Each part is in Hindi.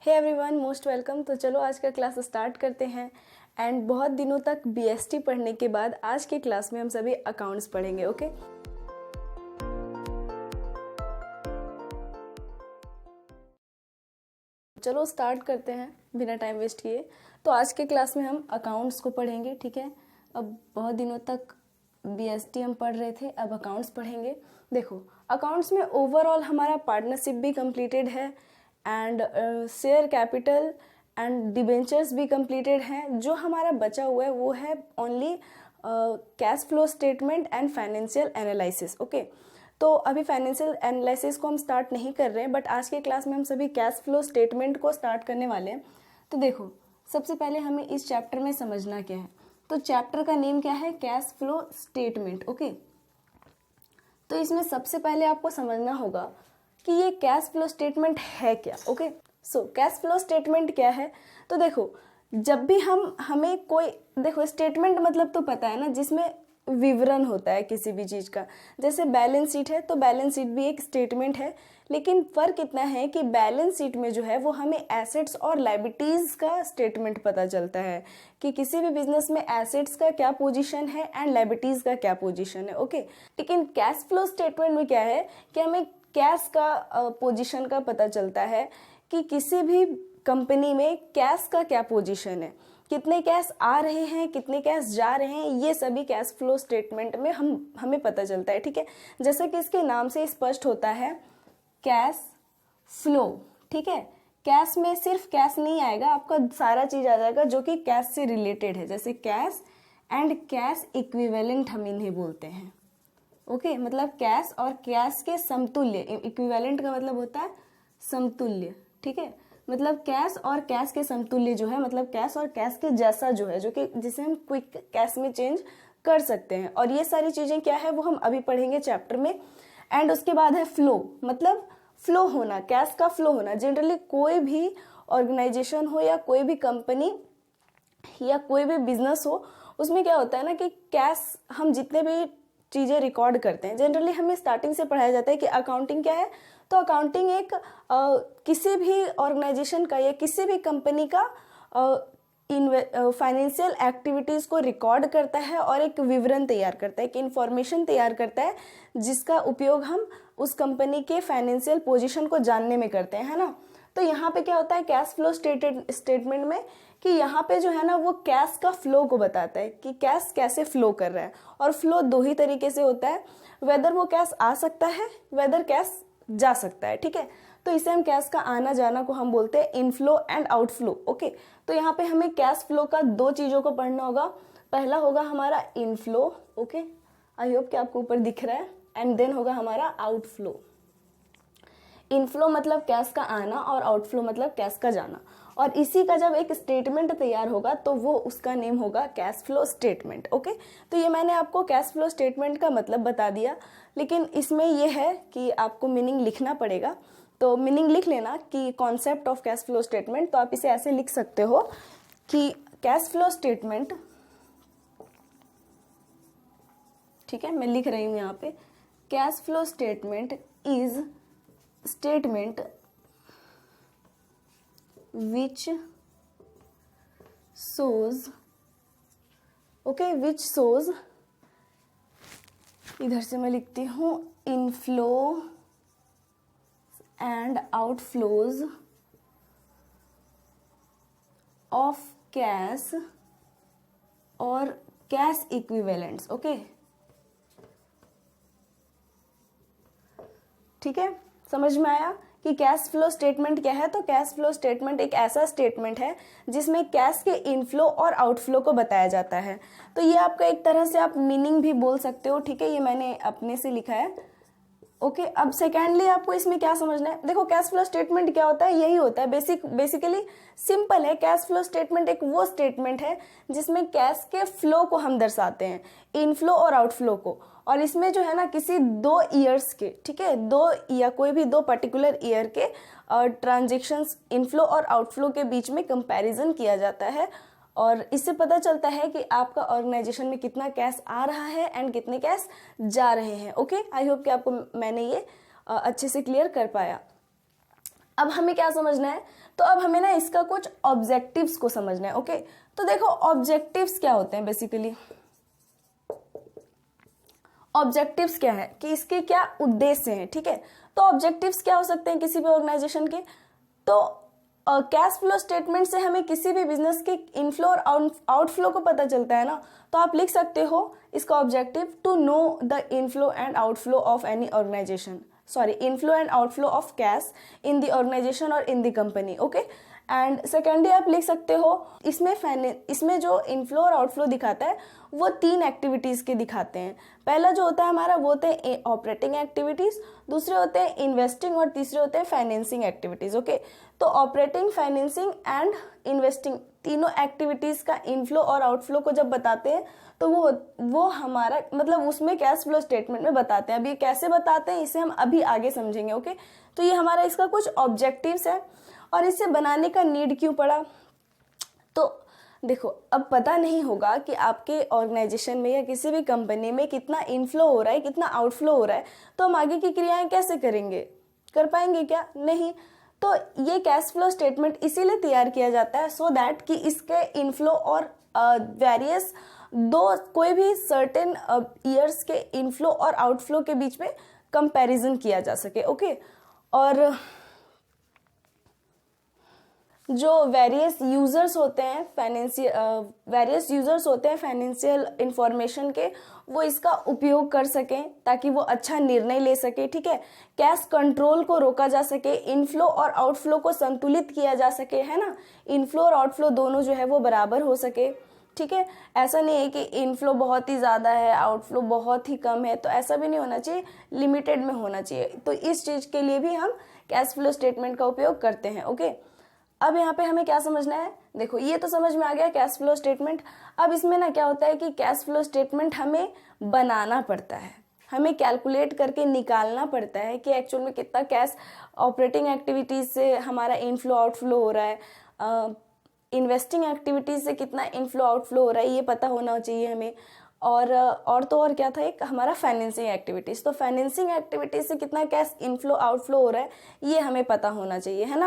Hey everyone, most welcome. तो चलो आज का क्लास स्टार्ट करते हैं। एंड बहुत दिनों तक बीएसटी पढ़ने के बाद आज के क्लास में हम सभी अकाउंट्स पढ़ेंगे। ओके, चलो स्टार्ट करते हैं बिना टाइम वेस्ट किए। तो आज के क्लास में हम अकाउंट्स को पढ़ेंगे, ठीक है। अब बहुत दिनों तक बीएसटी हम पढ़ रहे थे, अब अकाउंट्स पढ़ेंगे। देखो, अकाउंट्स में ओवरऑल हमारा पार्टनरशिप भी कंप्लीटेड है and share capital and debentures भी कंप्लीटेड हैं। जो हमारा बचा हुआ है वो है only cash flow statement and financial analysis. Okay, तो अभी फाइनेंशियल एनालिसिस को हम स्टार्ट नहीं कर रहे हैं, बट आज के क्लास में हम सभी कैश फ्लो स्टेटमेंट को स्टार्ट करने वाले हैं। तो देखो, सबसे पहले हमें इस चैप्टर में समझना क्या है। तो चैप्टर का नेम क्या है? Cash flow statement. ओके, तो इसमें सबसे पहले आपको समझना होगा कि ये कैश फ्लो स्टेटमेंट है क्या। Okay, so cash flow statement क्या है? तो देखो, जब भी हमें कोई, देखो स्टेटमेंट मतलब तो पता है ना, जिसमें विवरण होता है किसी भी चीज़ का। जैसे बैलेंस शीट है, तो बैलेंस शीट भी एक स्टेटमेंट है, लेकिन फ़र्क इतना है कि बैलेंस शीट में जो है वो हमें एसेट्स और लायबिलिटीज़ का स्टेटमेंट पता चलता है कि किसी भी बिजनेस में एसेट्स का क्या पोजीशन है एंड लायबिलिटीज़ का क्या पोजीशन है। ओके, लेकिन कैश फ्लो स्टेटमेंट में क्या है कि हमें कैश का पोजीशन का पता चलता है कि किसी भी कंपनी में कैश का क्या पोजीशन है, कितने कैश आ रहे हैं, कितने कैश जा रहे हैं, ये सभी कैश फ्लो स्टेटमेंट में हमें पता चलता है, ठीक है। जैसे कि इसके नाम से स्पष्ट होता है, कैश फ्लो, ठीक है। कैश में सिर्फ कैश नहीं आएगा, आपका सारा चीज आ जाएगा जो कि कैश से रिलेटेड है, जैसे कैश एंड कैश इक्विवेलेंट हम इन्हें बोलते हैं। ओके, मतलब कैश और कैश के समतुल्य। इक्विवेलेंट का मतलब होता है समतुल्य, ठीक है। मतलब कैश और कैश के समतुल्य जो है, मतलब कैश और कैश के जैसा जो है, जो कि जिसे हम क्विक कैश में चेंज कर सकते हैं। और ये सारी चीजें क्या है वो हम अभी पढ़ेंगे चैप्टर में। एंड उसके बाद है फ्लो, मतलब फ्लो होना, कैश का फ्लो होना। जनरली कोई भी ऑर्गेनाइजेशन हो या कोई भी कंपनी या कोई भी बिजनेस हो, उसमें क्या होता है ना कि कैश, हम जितने भी चीज़ें रिकॉर्ड करते हैं, जनरली हमें स्टार्टिंग से पढ़ाया जाता है कि अकाउंटिंग क्या है। तो अकाउंटिंग एक किसी भी ऑर्गेनाइजेशन का या किसी भी कंपनी का फाइनेंशियल एक्टिविटीज़ को रिकॉर्ड करता है और एक विवरण तैयार करता है, एक इंफॉर्मेशन तैयार करता है, जिसका उपयोग हम उस कंपनी के फाइनेंशियल पोजीशन को जानने में करते हैं, है ना। तो यहाँ पे क्या होता है कैश फ्लो स्टेटमेंट में, कि यहाँ पे जो है ना वो कैश का फ्लो को बताता है कि कैश कैसे फ्लो कर रहा है। और फ्लो दो ही तरीके से होता है, वेदर वो कैश आ सकता है, वेदर कैश जा सकता है, ठीक है। तो इसे हम कैश का आना जाना को हम बोलते हैं इनफ्लो एंड आउटफ्लो। ओके, तो यहाँ पे हमें कैश फ्लो का दो चीज़ों को पढ़ना होगा। पहला होगा हमारा इनफ्लो, ओके, आई होप कि आपको ऊपर दिख रहा है, एंड देन होगा हमारा आउटफ्लो। इनफ्लो मतलब कैश का आना और आउटफ्लो मतलब कैश का जाना। और इसी का जब एक स्टेटमेंट तैयार होगा तो वो उसका नेम होगा कैश फ्लो स्टेटमेंट। ओके, तो ये मैंने आपको कैश फ्लो स्टेटमेंट का मतलब बता दिया, लेकिन इसमें ये है कि आपको मीनिंग लिखना पड़ेगा। तो मीनिंग लिख लेना कि concept of cash flow statement. तो आप इसे ऐसे लिख सकते हो कि कैश फ्लो स्टेटमेंट, ठीक है, मैं लिख रही हूँ यहाँ पे, cash flow statement is statement which shows, okay, which shows, इधर से मैं लिखती हूँ inflow and outflows of cash और कैश इक्विवेलेंट्स। ओके, ठीक है, समझ में आया कि कैश फ्लो स्टेटमेंट क्या है। तो कैश फ्लो स्टेटमेंट एक ऐसा स्टेटमेंट है जिसमें कैश के इनफ्लो और आउटफ्लो को बताया जाता है। तो ये आपका एक तरह से आप मीनिंग भी बोल सकते हो, ठीक है, ये मैंने अपने से लिखा है। ओके, अब सेकेंडली आपको इसमें क्या समझना है। देखो, कैश फ्लो स्टेटमेंट क्या होता है, यही होता है, बेसिकली सिंपल है। कैश फ्लो स्टेटमेंट एक वो स्टेटमेंट है जिसमें कैश के फ्लो को हम दर्शाते हैं, इनफ्लो और आउटफ्लो को। और इसमें जो है ना किसी 2 ईयर्स के, ठीक है, 2 या कोई भी 2 पर्टिकुलर ईयर के ट्रांजेक्शन्स इनफ्लो और आउटफ्लो के बीच में कंपैरिजन किया जाता है। और इससे पता चलता है कि आपका ऑर्गेनाइजेशन में कितना कैश आ रहा है एंड कितने कैश जा रहे हैं। ओके, आई होप कि आपको मैंने ये अच्छे से क्लियर कर पाया। अब हमें क्या समझना है, तो अब हमें ना इसका कुछ ऑब्जेक्टिव्स को समझना है। ओके, तो देखो ऑब्जेक्टिव्स क्या होते हैं बेसिकली। ऑब्जेक्टिव्स क्या है कि इसके क्या उद्देश्य हैं, ठीक है। तो ऑब्जेक्टिव्स क्या हो सकते हैं किसी भी ऑर्गेनाइजेशन के, तो कैश फ्लो स्टेटमेंट से हमें किसी भी बिजनेस के इनफ्लो और आउटफ्लो को पता चलता है ना। तो आप लिख सकते हो इसका objective, to know the inflow and outflow of any organization, sorry inflow and outflow of cash in the organization और in the company. Okay, and secondly आप लिख सकते हो इसमें जो इनफ्लो और आउटफ्लो दिखाता है वो 3 एक्टिविटीज के दिखाते हैं। पहला जो होता है हमारा वो होते हैं ऑपरेटिंग एक्टिविटीज, दूसरे होते हैं इन्वेस्टिंग और तीसरे होते हैं फाइनेंसिंग एक्टिविटीज। ओके, तो ऑपरेटिंग, फाइनेंसिंग एंड इन्वेस्टिंग तीनों एक्टिविटीज का इनफ्लो और आउटफ्लो को जब बताते हैं तो वो हमारा मतलब उसमें कैश फ्लो स्टेटमेंट में बताते हैं। अब ये कैसे बताते हैं इसे हम अभी आगे समझेंगे। ओके, तो ये हमारा इसका कुछ ऑब्जेक्टिव्स है और इसे बनाने का नीड क्यों पड़ा। तो देखो अब पता नहीं होगा कि आपके ऑर्गेनाइजेशन में या किसी भी कंपनी में कितना इनफ्लो हो रहा है, कितना आउटफ्लो हो रहा है, तो हम आगे की क्रियाएं कैसे करेंगे, कर पाएंगे क्या, नहीं। तो ये कैश फ्लो स्टेटमेंट इसीलिए तैयार किया जाता है सो दैट कि इसके इनफ्लो और वेरियस कोई भी सर्टेन ईयर्स के इनफ्लो और आउटफ्लो के बीच में कंपैरिजन किया जा सके। ओके, और जो वेरियस यूजर्स होते हैं फाइनेंशियल इंफॉर्मेशन के, वो इसका उपयोग कर सकें ताकि वो अच्छा निर्णय ले सके, ठीक है। कैश कंट्रोल को रोका जा सके, इनफ्लो और आउटफ्लो को संतुलित किया जा सके, है ना। इनफ्लो और आउटफ्लो दोनों जो है वो बराबर हो सके, ठीक है। ऐसा नहीं है कि इनफ्लो बहुत ही ज़्यादा है, आउटफ्लो बहुत ही कम है, तो ऐसा भी नहीं होना चाहिए, लिमिटेड में होना चाहिए। तो इस चीज़ के लिए भी हम कैश फ्लो स्टेटमेंट का उपयोग करते हैं। ओके, अब यहाँ पे हमें क्या समझना है, देखो ये तो समझ में आ गया कैश फ्लो स्टेटमेंट। अब इसमें ना क्या होता है कि कैश फ्लो स्टेटमेंट हमें बनाना पड़ता है, हमें कैलकुलेट करके निकालना पड़ता है कि एक्चुअल में कितना कैश ऑपरेटिंग एक्टिविटीज से हमारा इनफ्लो आउटफ्लो हो रहा है, इन्वेस्टिंग एक्टिविटीज से कितना इनफ्लो आउटफ्लो हो रहा है, ये पता होना चाहिए हमें। और तो और क्या था एक हमारा फाइनेंसिंग एक्टिविटीज, तो फाइनेंसिंग एक्टिविटीज से कितना कैश इनफ्लो आउटफ्लो हो रहा है ये हमें पता होना चाहिए, है ना।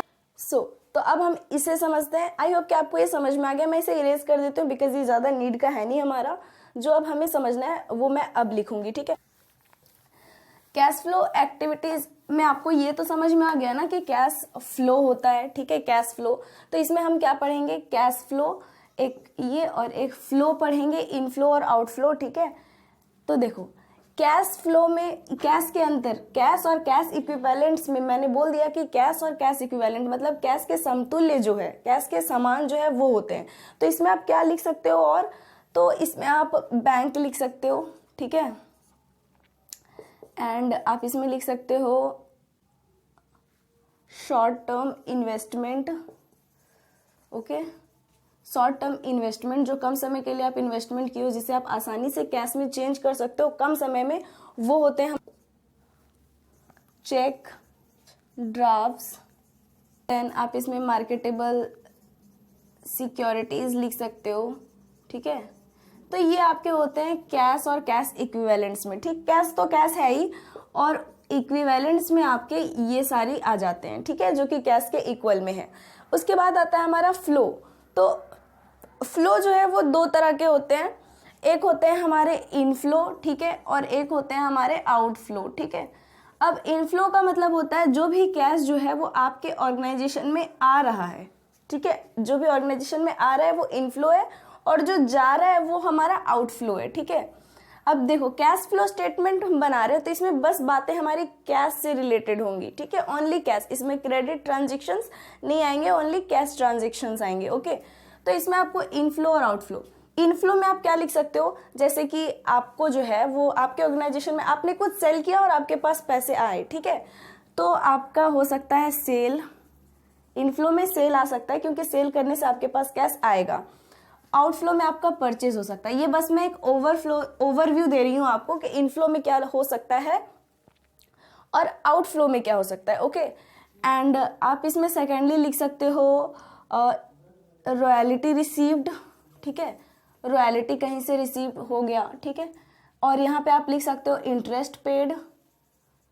तो अब हम इसे समझते हैं। आई होप कि आपको ये समझ में आ गया। मैं इसे इरेज कर देती हूँ बिकॉज ये ज़्यादा नीड का है नहीं हमारा। जो अब हमें समझना है वो मैं अब लिखूंगी, ठीक है। कैश फ्लो एक्टिविटीज में आपको ये तो समझ में आ गया ना कि कैश फ्लो होता है, ठीक है, कैश फ्लो। तो इसमें हम क्या पढ़ेंगे, कैश फ्लो एक ये और एक फ्लो पढ़ेंगे, इनफ्लो और आउटफ्लो, ठीक है। तो देखो कैश फ्लो में कैश के अंदर कैश और कैश इक्विवेलेंट्स में मैंने बोल दिया कि कैश और कैश इक्विवेलेंट मतलब कैश के समतुल्य जो है, कैश के समान जो है वो होते हैं। तो इसमें आप क्या लिख सकते हो, और तो इसमें आप बैंक लिख सकते हो, ठीक है। एंड आप इसमें लिख सकते हो short term investment, okay. Short term investment जो कम समय के लिए आप इन्वेस्टमेंट किए हो, जिसे आप आसानी से कैश में चेंज कर सकते हो कम समय में, वो होते हैं चेक, ड्राफ्ट्स। देन आप इसमें मार्केटेबल सिक्योरिटीज लिख सकते हो, ठीक है। तो ये आपके होते हैं कैश और कैश इक्विवेलेंट्स में, ठीक। कैश तो कैश है ही और इक्विवेलेंट्स में आपके ये सारी आ जाते हैं, ठीक है, जो कि कैश के इक्वल में है। उसके बाद आता है हमारा फ्लो। तो फ्लो जो है वो 2 तरह के होते हैं, एक होते हैं हमारे इनफ्लो, ठीक है, और एक होते हैं हमारे आउटफ्लो, ठीक है। अब इनफ्लो का मतलब होता है जो भी कैश जो है वो आपके ऑर्गेनाइजेशन में आ रहा है, ठीक है, जो भी ऑर्गेनाइजेशन में आ रहा है वो इनफ्लो है, और जो जा रहा है वो हमारा आउटफ्लो है, ठीक है। अब देखो कैश फ्लो स्टेटमेंट हम बना रहे हो तो इसमें बस बातें हमारी कैश से रिलेटेड होंगी, ठीक है, ओनली कैश, इसमें क्रेडिट ट्रांजेक्शंस नहीं आएंगे, ओनली कैश ट्रांजेक्शंस आएंगे, ओके। तो इसमें आपको इनफ्लो और आउटफ्लो, इनफ्लो में आप क्या लिख सकते हो, जैसे कि आपको जो है वो आपके ऑर्गेनाइजेशन में आपने कुछ सेल किया और आपके पास पैसे आए, ठीक है, तो आपका हो सकता है सेल, इनफ्लो में सेल आ सकता है क्योंकि सेल करने से आपके पास कैश आएगा। आउटफ्लो में आपका परचेज हो सकता है। ये बस मैं एक ओवरव्यू दे रही हूँ आपको कि इनफ्लो में क्या हो सकता है और आउटफ्लो में क्या हो सकता है, ओके। एंड आप इसमें सेकेंडली लिख सकते हो रॉयल्टी रिसीव्ड, ठीक है, रॉयल्टी कहीं से रिसीव हो गया, ठीक है। और यहाँ पे आप लिख सकते हो इंटरेस्ट पेड,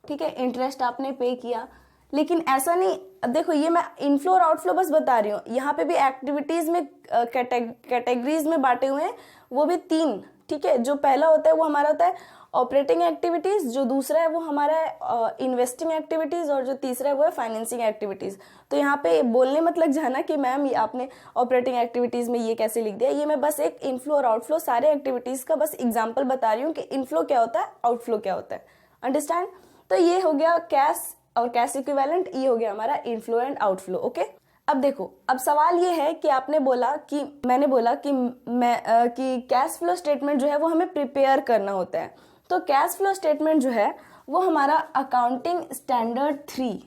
ठीक है, इंटरेस्ट आपने पे किया। लेकिन ऐसा नहीं अब देखो ये मैं इनफ्लो और आउटफ्लो बस बता रही हूँ, यहाँ पे भी एक्टिविटीज में कैटेगरीज में बांटे हुए हैं, वो भी 3, ठीक है। जो पहला होता है वो हमारा होता है ऑपरेटिंग एक्टिविटीज, जो दूसरा है वो हमारा है इन्वेस्टिंग एक्टिविटीज, और जो तीसरा है वो है फाइनेंसिंग एक्टिविटीज। तो यहाँ पे बोलने मत लग जाना कि मैम आपने ऑपरेटिंग एक्टिविटीज में ये कैसे लिख दिया, ये मैं बस एक इनफ्लो और आउटफ्लो सारे एक्टिविटीज का बस एग्जाम्पल बता रही हूँ कि इनफ्लो क्या होता है, आउटफ्लो क्या होता है, अंडरस्टैंड। तो ये हो गया कैश और कैश इक्विवेलेंट, ये हो गया हमारा इनफ्लो एंड आउटफ्लो, ओके। अब देखो, अब सवाल ये है कि आपने बोला कि मैंने बोला कि कि कैश फ्लो स्टेटमेंट जो है वो हमें प्रिपेयर करना होता है। तो कैश फ्लो स्टेटमेंट जो है वो हमारा accounting standard 3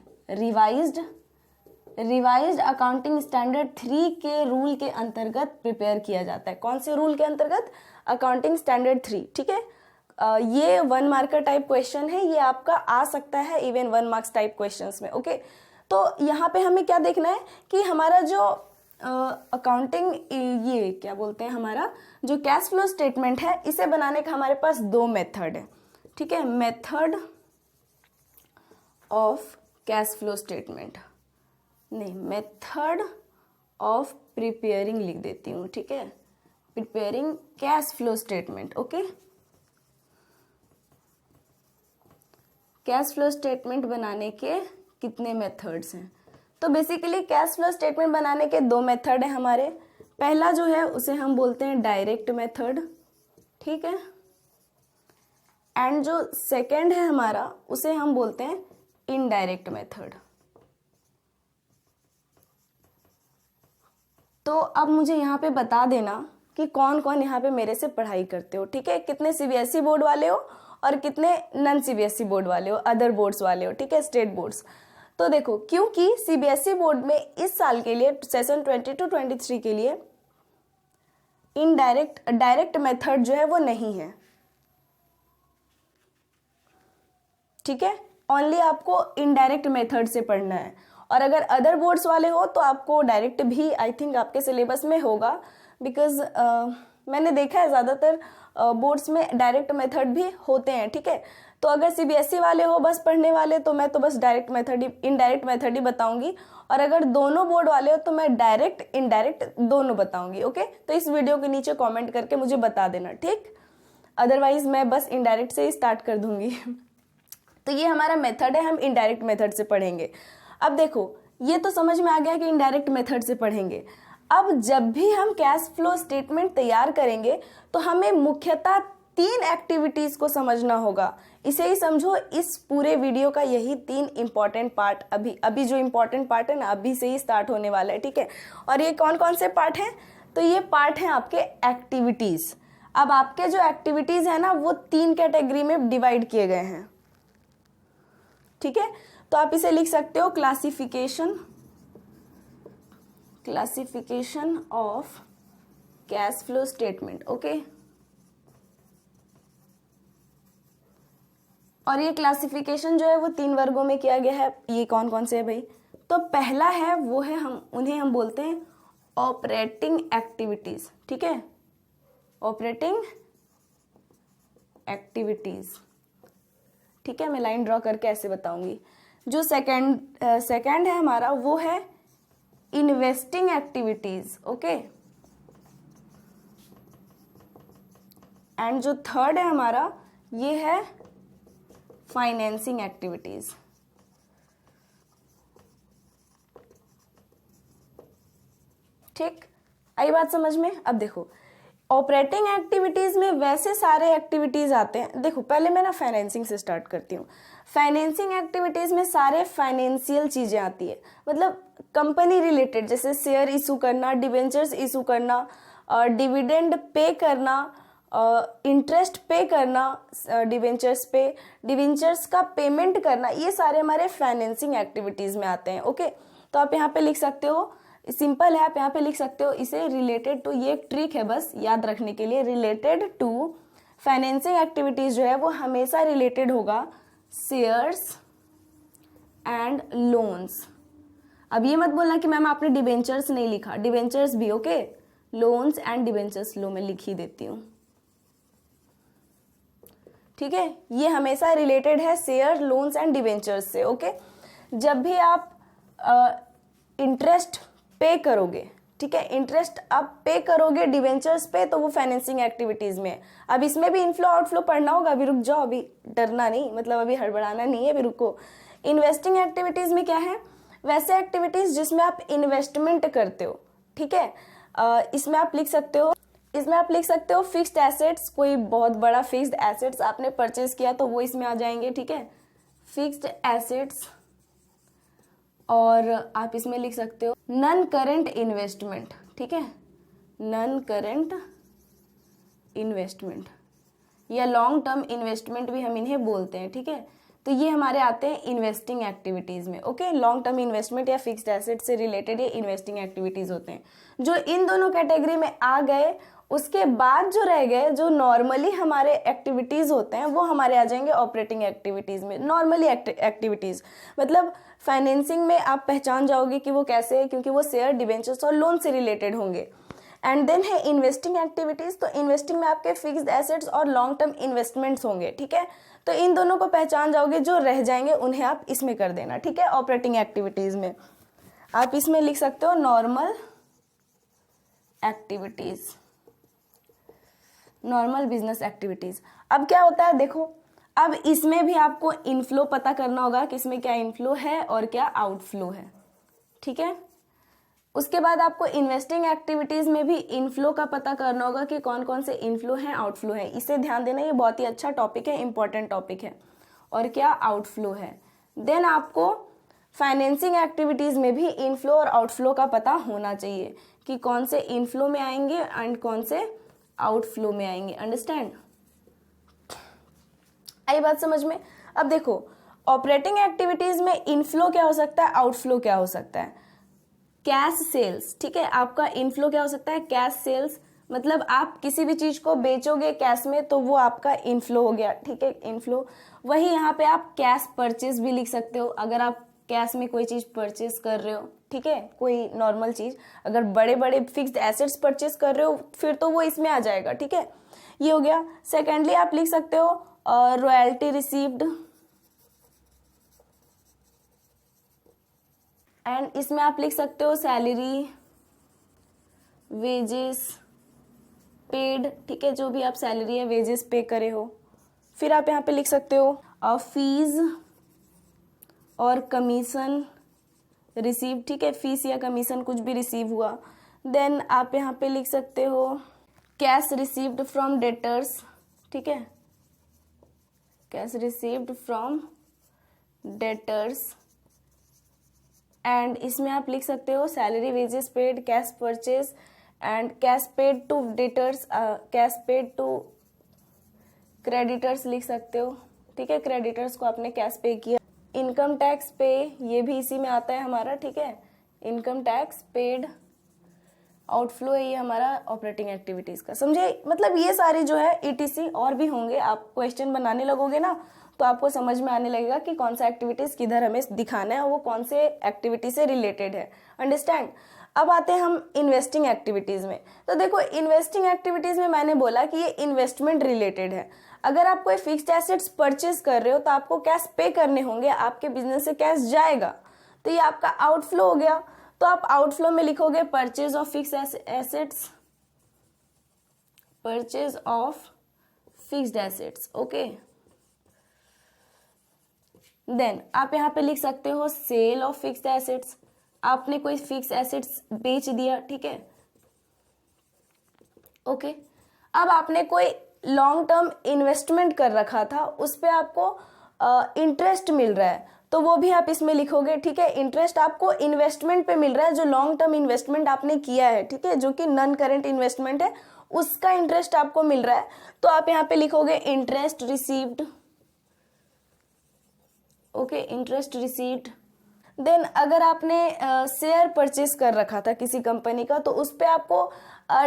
revised accounting standard 3 के रूल के अंतर्गत प्रिपेयर किया जाता है। कौन से रूल के अंतर्गत? अकाउंटिंग स्टैंडर्ड 3, ठीक है। ये 1 मार्कर टाइप क्वेश्चन है, ये आपका आ सकता है इवन 1 मार्क्स टाइप क्वेश्चंस में, ओके। तो यहाँ पे हमें क्या देखना है कि हमारा जो अकाउंटिंग ये क्या बोलते हैं, हमारा जो कैश फ्लो स्टेटमेंट है इसे बनाने का हमारे पास 2 मेथड है, ठीक है। Method of cash flow statement, नहीं, मेथड ऑफ प्रिपेयरिंग लिख देती हूँ, ठीक है, preparing cash flow statement, okay. Cash flow statement बनाने के कितने मेथड्स हैं? तो बेसिकली कैश फ्लो स्टेटमेंट बनाने के 2 मेथड है हमारे। पहला जो है उसे हम बोलते हैं डायरेक्ट मेथड, ठीक है, एंड जो सेकंड है हमारा उसे हम बोलते हैं इनडायरेक्ट मेथड। तो अब मुझे यहाँ पे बता देना कि कौन कौन यहाँ पे मेरे से पढ़ाई करते हो, ठीक है, कितने सीबीएसई बोर्ड वाले हो और कितने नॉन सीबीएसई बोर्ड वाले हो, अदर बोर्ड्स वाले हो, ठीक है, स्टेट बोर्ड्स। तो देखो, क्योंकि सीबीएसई बोर्ड में इस साल के लिए सेशन 22-23 के लिए डायरेक्ट मेथड जो है वो नहीं है, ठीक है, ओनली आपको इनडायरेक्ट मेथड से पढ़ना है। और अगर अदर बोर्ड्स वाले हो तो आपको डायरेक्ट भी आई थिंक आपके सिलेबस में होगा, बिकॉज मैंने देखा है ज़्यादातर बोर्ड्स में डायरेक्ट मेथड भी होते हैं, ठीक है। तो अगर सीबीएसई वाले हो बस पढ़ने वाले तो मैं तो बस डायरेक्ट मेथड ही इनडायरेक्ट मेथड ही बताऊंगी, और अगर दोनों बोर्ड वाले हो तो मैं डायरेक्ट इनडायरेक्ट दोनों बताऊंगी, ओके। तो इस वीडियो के नीचे कमेंट करके मुझे बता देना, ठीक, अदरवाइज मैं बस इनडायरेक्ट से ही स्टार्ट कर दूंगी। तो ये हमारा मेथड है, हम इनडायरेक्ट मेथड से पढ़ेंगे। अब देखो, ये तो समझ में आ गया कि इनडायरेक्ट मेथड से पढ़ेंगे। अब जब भी हम कैश फ्लो स्टेटमेंट तैयार करेंगे तो हमें मुख्यतः 3 एक्टिविटीज को समझना होगा। इसे ही समझो, इस पूरे वीडियो का यही 3 इंपॉर्टेंट पार्ट अभी जो इंपॉर्टेंट पार्ट है ना, अभी से ही स्टार्ट होने वाला है, ठीक है। और ये कौन कौन से पार्ट हैं? तो ये पार्ट हैं आपके एक्टिविटीज। अब आपके जो एक्टिविटीज है ना वो 3 कैटेगरी में डिवाइड किए गए हैं, ठीक है। तो आप इसे लिख सकते हो classification of cash flow statement, okay. और ये क्लासिफिकेशन जो है वो 3 वर्गों में किया गया है। ये कौन कौन से है भाई? तो पहला है वो है उन्हें हम बोलते हैं ऑपरेटिंग एक्टिविटीज, ठीक है, ऑपरेटिंग एक्टिविटीज, ठीक है। मैं लाइन ड्रॉ करके ऐसे बताऊंगी। जो सेकंड है हमारा वो है इन्वेस्टिंग एक्टिविटीज, ओके, एंड जो थर्ड है हमारा ये है फाइनेंसिंग एक्टिविटीज, ठीक। आई बात समझ में? अब देखो, ऑपरेटिंग एक्टिविटीज में वैसे सारे एक्टिविटीज आते हैं। देखो, पहले मैं ना फाइनेंसिंग से स्टार्ट करती हूँ। फाइनेंसिंग एक्टिविटीज में सारे फाइनेंशियल चीजें आती है, मतलब कंपनी रिलेटेड, जैसे शेयर इशू करना, डिवेंचर्स इशू करना, डिविडेंड पे करना, इंटरेस्ट पे करना डिवेंचर्स पे, डिवेंचर्स का पेमेंट करना, ये सारे हमारे फाइनेंसिंग एक्टिविटीज में आते हैं, ओके। तो आप यहाँ पे लिख सकते हो, सिंपल है, आप यहाँ पे लिख सकते हो इसे रिलेटेड टू, ये एक ट्रिक है बस याद रखने के लिए, रिलेटेड टू फाइनेंसिंग एक्टिविटीज जो है वो हमेशा रिलेटेड होगा शेयर्स एंड लोन्स। अब ये मत बोलना कि मैम आपने डिवेंचर्स नहीं लिखा, डिवेंचर्स भी, ओके, लोन्स एंड डिवेंचर्स लो मैं लिख ही देती हूँ, ठीक है। ये हमेशा रिलेटेड है शेयर, लोन्स एंड डिवेंचर्स से, ओके। जब भी आप इंटरेस्ट पे करोगे, ठीक है, इंटरेस्ट आप पे करोगे डिवेंचर्स पे, तो वो फाइनेंसिंग एक्टिविटीज में है। अब इसमें भी इनफ्लो आउटफ्लो पढ़ना होगा, अभी रुक जाओ, अभी डरना नहीं, मतलब अभी हड़बड़ाना नहीं है, अभी रुको। इन्वेस्टिंग एक्टिविटीज में क्या है, वैसे एक्टिविटीज जिसमें आप इन्वेस्टमेंट करते हो, ठीक है। इसमें आप लिख सकते हो फिक्स्ड एसेट्स, कोई बहुत बड़ा फिक्स्ड एसेट्स आपने परचेज किया तो वो इसमें आ जाएंगे, ठीक है, फिक्स्ड एसेट्स। और आप इसमें लिख सकते हो नॉन करेंट इन्वेस्टमेंट, ठीक है, नॉन करेंट इन्वेस्टमेंट या लॉन्ग टर्म इन्वेस्टमेंट भी हम इन्हें बोलते हैं, ठीक है। तो ये हमारे आते हैं इन्वेस्टिंग एक्टिविटीज में, ओके। लॉन्ग टर्म इन्वेस्टमेंट या फिक्स्ड एसेट से रिलेटेड ये इन्वेस्टिंग एक्टिविटीज होते हैं। जो इन दोनों कैटेगरी में आ गए, उसके बाद जो रह गए, जो नॉर्मली हमारे एक्टिविटीज होते हैं, वो हमारे आ जाएंगे ऑपरेटिंग एक्टिविटीज में। नॉर्मली एक्टिविटीज मतलब फाइनेंसिंग में आप पहचान जाओगे कि वो कैसे है, क्योंकि वो शेयर, डिवेंचर्स और लोन से रिलेटेड होंगे। एंड देन है इन्वेस्टिंग एक्टिविटीज, तो इन्वेस्टिंग में आपके फिक्स्ड एसेट्स और लॉन्ग टर्म इन्वेस्टमेंट्स होंगे, ठीक है। तो इन दोनों को पहचान जाओगे, जो रह जाएंगे उन्हें आप इसमें कर देना, ठीक है, ऑपरेटिंग एक्टिविटीज में। आप इसमें लिख सकते हो normal activities, normal business activities. अब क्या होता है देखो, अब इसमें भी आपको इनफ्लो पता करना होगा कि इसमें क्या इनफ्लो है और क्या आउटफ्लो है, ठीक है। उसके बाद आपको इन्वेस्टिंग एक्टिविटीज में भी इनफ्लो का पता करना होगा कि कौन कौन से इनफ्लो हैं, आउटफ्लो है। इसे ध्यान देना, ये बहुत ही अच्छा टॉपिक है, इंपॉर्टेंट टॉपिक है। और क्या आउटफ्लो है। देन आपको फाइनेंसिंग एक्टिविटीज में भी इनफ्लो और आउटफ्लो का पता होना चाहिए कि कौन से इनफ्लो में आएंगे एंड कौन से आउटफ्लो में आएंगे। अंडरस्टैंड, आई बात समझ में। अब देखो, ऑपरेटिंग एक्टिविटीज में इनफ्लो क्या हो सकता है, आउटफ्लो क्या हो सकता है। कैश सेल्स, ठीक है, आपका इनफ्लो क्या हो सकता है, कैश सेल्स, मतलब आप किसी भी चीज को बेचोगे कैश में तो वो आपका इनफ्लो हो गया, ठीक है, इनफ्लो। वही यहाँ पे आप कैश परचेज भी लिख सकते हो, अगर आप कैश में कोई चीज परचेज कर रहे हो, ठीक है, कोई नॉर्मल चीज। अगर बड़े बड़े फिक्स्ड एसेट्स परचेज कर रहे हो फिर तो वो इसमें आ जाएगा, ठीक है, ये हो गया। सेकेंडली आप लिख सकते हो रॉयल्टी रिसीव्ड, एंड इसमें आप लिख सकते हो सैलरी, वेजेस पेड, ठीक है, जो भी आप सैलरी या वेजेस पे करे हो। फिर आप यहाँ पे लिख सकते हो फीस और कमीशन रिसीव, ठीक है, फीस या कमीशन कुछ भी रिसीव हुआ। देन आप यहाँ पे लिख सकते हो कैश रिसीव्ड फ्रॉम डेटर्स, ठीक है, cash received from debtors. And इसमें आप लिख सकते हो salary, wages paid, cash purchase and cash paid to debtors, cash paid to creditors लिख सकते हो, ठीक है, क्रेडिटर्स को आपने कैश पे किया। इनकम टैक्स पे, ये भी इसी में आता है हमारा, ठीक है, इनकम टैक्स पेड, आउटफ्लो है ये हमारा ऑपरेटिंग एक्टिविटीज का, समझे। मतलब ये सारी जो है ईटीसी और भी होंगे, आप क्वेश्चन बनाने लगोगे ना तो आपको समझ में आने लगेगा कि कौन सा एक्टिविटीज किधर हमें दिखाना है और वो कौन से एक्टिविटी से रिलेटेड है। अंडरस्टैंड। अब आते हैं हम इन्वेस्टिंग एक्टिविटीज में। तो देखो, इन्वेस्टिंग एक्टिविटीज में मैंने बोला कि ये इन्वेस्टमेंट रिलेटेड है। अगर आप कोई फिक्स्ड एसेट्स परचेज कर रहे हो तो आपको कैश पे करने होंगे, आपके बिजनेस से कैश जाएगा, तो ये आपका आउटफ्लो हो गया। तो आप आउटफ्लो में लिखोगे purchase of fixed assets, purchase of fixed assets, okay. Then आप यहाँ पे लिख सकते हो सेल ऑफ फिक्स्ड एसेट्स, आपने कोई फिक्स एसेट्स बेच दिया, ठीक है, ओके। अब आपने कोई लॉन्ग टर्म इन्वेस्टमेंट कर रखा था, उस पे आपको इंटरेस्ट मिल रहा है, तो वो भी आप इसमें लिखोगे, ठीक है। इंटरेस्ट आपको इन्वेस्टमेंट पे मिल रहा है, जो लॉन्ग टर्म इन्वेस्टमेंट आपने किया है, ठीक है, जो कि नॉन करेंट इन्वेस्टमेंट है, उसका इंटरेस्ट आपको मिल रहा है, तो आप यहाँ पे लिखोगे interest received, okay, interest received. Then अगर आपने शेयर परचेज कर रखा था किसी कंपनी का, तो उस पे आपको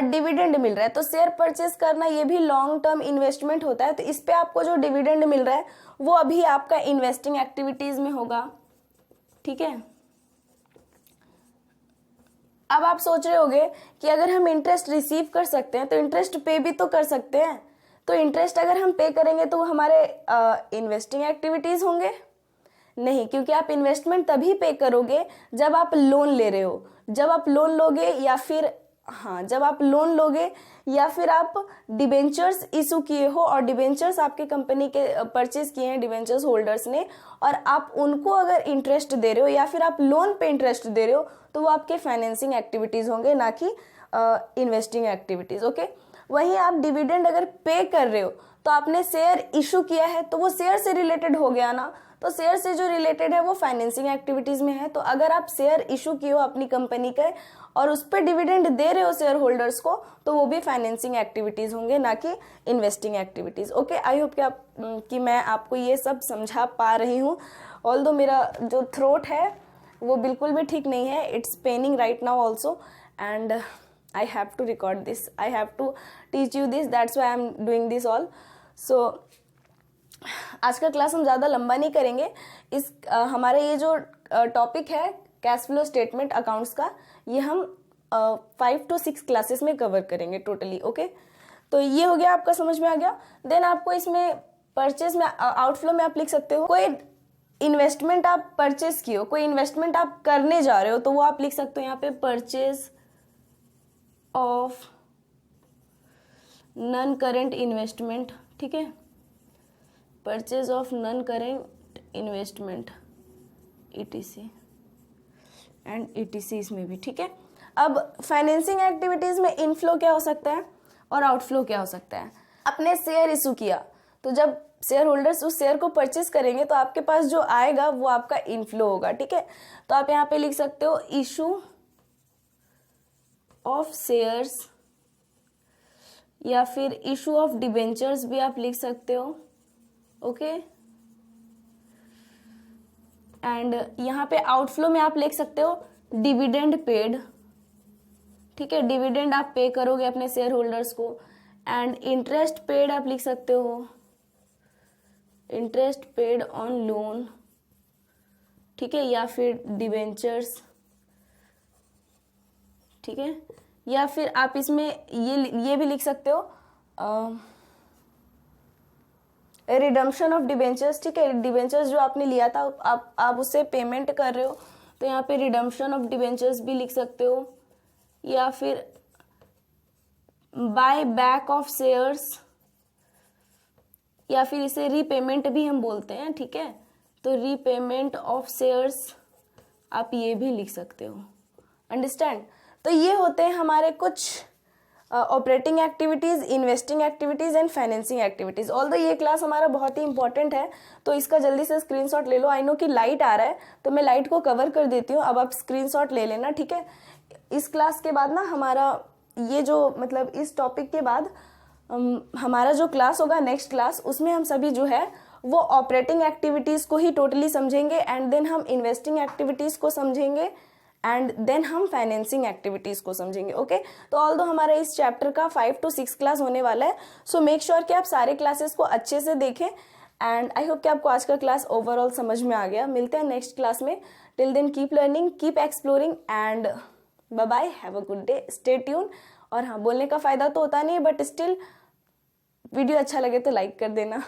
डिविडेंड मिल रहा है, तो शेयर परचेज करना ये भी लॉन्ग टर्म इन्वेस्टमेंट होता है, तो इस पे आपको जो डिविडेंड मिल रहा है वो अभी आपका इन्वेस्टिंग एक्टिविटीज में होगा, ठीक है। अब आप सोच रहे होगे कि अगर हम इंटरेस्ट रिसीव कर सकते हैं तो इंटरेस्ट पे भी तो कर सकते हैं, तो इंटरेस्ट अगर हम पे करेंगे तो वो हमारे इन्वेस्टिंग एक्टिविटीज होंगे। नहीं, क्योंकि आप इन्वेस्टमेंट तभी पे करोगे जब आप लोन ले रहे हो। जब आप लोन लोगे या फिर जब आप लोन लोगे या फिर आप डिबेंचर्स इशू किए हो और डिबेंचर्स आपके कंपनी के परचेज किए हैं डिबेंचर्स होल्डर्स ने, और आप उनको अगर इंटरेस्ट दे रहे हो या फिर आप लोन पे इंटरेस्ट दे रहे हो, तो वो आपके फाइनेंसिंग एक्टिविटीज होंगे, ना कि इन्वेस्टिंग एक्टिविटीज। ओके, वहीं आप डिविडेंड अगर पे कर रहे हो तो आपने शेयर इशू किया है, तो वो शेयर से रिलेटेड हो गया ना, तो शेयर से जो रिलेटेड है वो फाइनेंसिंग एक्टिविटीज में है। तो अगर आप शेयर इशू किए हो अपनी कंपनी के और उस पर डिविडेंड दे रहे हो शेयर होल्डर्स को, तो वो भी फाइनेंसिंग एक्टिविटीज होंगे, ना कि investing activities. Okay, I hope कि मैं आपको ये सब समझा पा रही हूँ। ऑल्दो मेरा जो थ्रोट है वो बिल्कुल भी ठीक नहीं है, it's paining right now also, and I have to record this, I have to teach you this, that's why I'm doing this all. So आज का क्लास हम ज़्यादा लंबा नहीं करेंगे। हमारा ये जो टॉपिक है कैश फ्लो स्टेटमेंट अकाउंट्स का, ये हम 5 to 6 क्लासेस में कवर करेंगे टोटली। ओके, तो ये हो गया, आपका समझ में आ गया। देन आपको इसमें परचेज में आउटफ्लो में आप लिख सकते हो, कोई इन्वेस्टमेंट आप परचेज किए हो, कोई इन्वेस्टमेंट आप करने जा रहे हो, तो वो आप लिख सकते हो यहाँ पे purchase of non current investment. ठीक है, purchase of non current investment ETC and ETC इसमें भी। ठीक है, अब फाइनेंसिंग एक्टिविटीज में इनफ्लो क्या हो सकता है और आउटफ्लो क्या हो सकता है। आपने शेयर इशू किया, तो जब शेयर होल्डर्स उस शेयर को परचेज करेंगे तो आपके पास जो आएगा वो आपका इनफ्लो होगा। ठीक है, तो आप यहाँ पे लिख सकते हो इशू ऑफ शेयर्स, या फिर इशू ऑफ डिबेंचर्स भी आप लिख सकते हो। ओके, एंड यहाँ पे आउटफ्लो में आप लिख सकते हो डिविडेंड पेड। ठीक है, डिविडेंड आप पे करोगे अपने शेयर होल्डर्स को, एंड इंटरेस्ट पेड आप लिख सकते हो, इंटरेस्ट पेड ऑन लोन। ठीक है, या फिर डिबेंचर्स। ठीक है, या फिर आप इसमें ये भी लिख सकते हो रिडम्पशन ऑफ डिबेंचर्स। ठीक है, डिबेंचर्स जो आपने लिया था आप उससे पेमेंट कर रहे हो, तो यहाँ पे रिडम्पशन ऑफ डिबेंचर्स भी लिख सकते हो, या फिर बाय बैक ऑफ शेयर्स, या फिर इसे रीपेमेंट भी हम बोलते हैं। ठीक है, तो रीपेमेंट ऑफ शेयर्स आप ये भी लिख सकते हो। अंडरस्टैंड? तो ये होते हैं हमारे कुछ operating activities, investing activities and financing activities. Although ये क्लास हमारा बहुत ही इंपॉर्टेंट है, तो इसका जल्दी से स्क्रीनशॉट ले लो। आई नो कि लाइट आ रहा है, तो मैं लाइट को कवर कर देती हूँ, अब आप स्क्रीनशॉट ले लेना। ठीक है, इस क्लास के बाद ना हमारा ये जो मतलब इस टॉपिक के बाद हमारा जो क्लास होगा नेक्स्ट क्लास, उसमें हम सभी जो है वो ऑपरेटिंग एक्टिविटीज़ को ही टोटली समझेंगे, एंड देन हम इन्वेस्टिंग एक्टिविटीज़ को समझेंगे, एंड देन हम फाइनेंसिंग एक्टिविटीज़ को समझेंगे। ओके, तो ऑल्दो हमारा इस चैप्टर का 5 to 6 क्लास होने वाला है, सो मेक श्योर कि आप सारे क्लासेस को अच्छे से देखें, एंड आई होप कि आपको आज का क्लास ओवरऑल समझ में आ गया। मिलते हैं नेक्स्ट क्लास में। Till then keep learning, keep exploring, and bye bye, have a good day, stay tune. और हाँ, बोलने का फ़ायदा तो होता नहीं है, बट स्टिल वीडियो अच्छा लगे तो लाइक कर देना।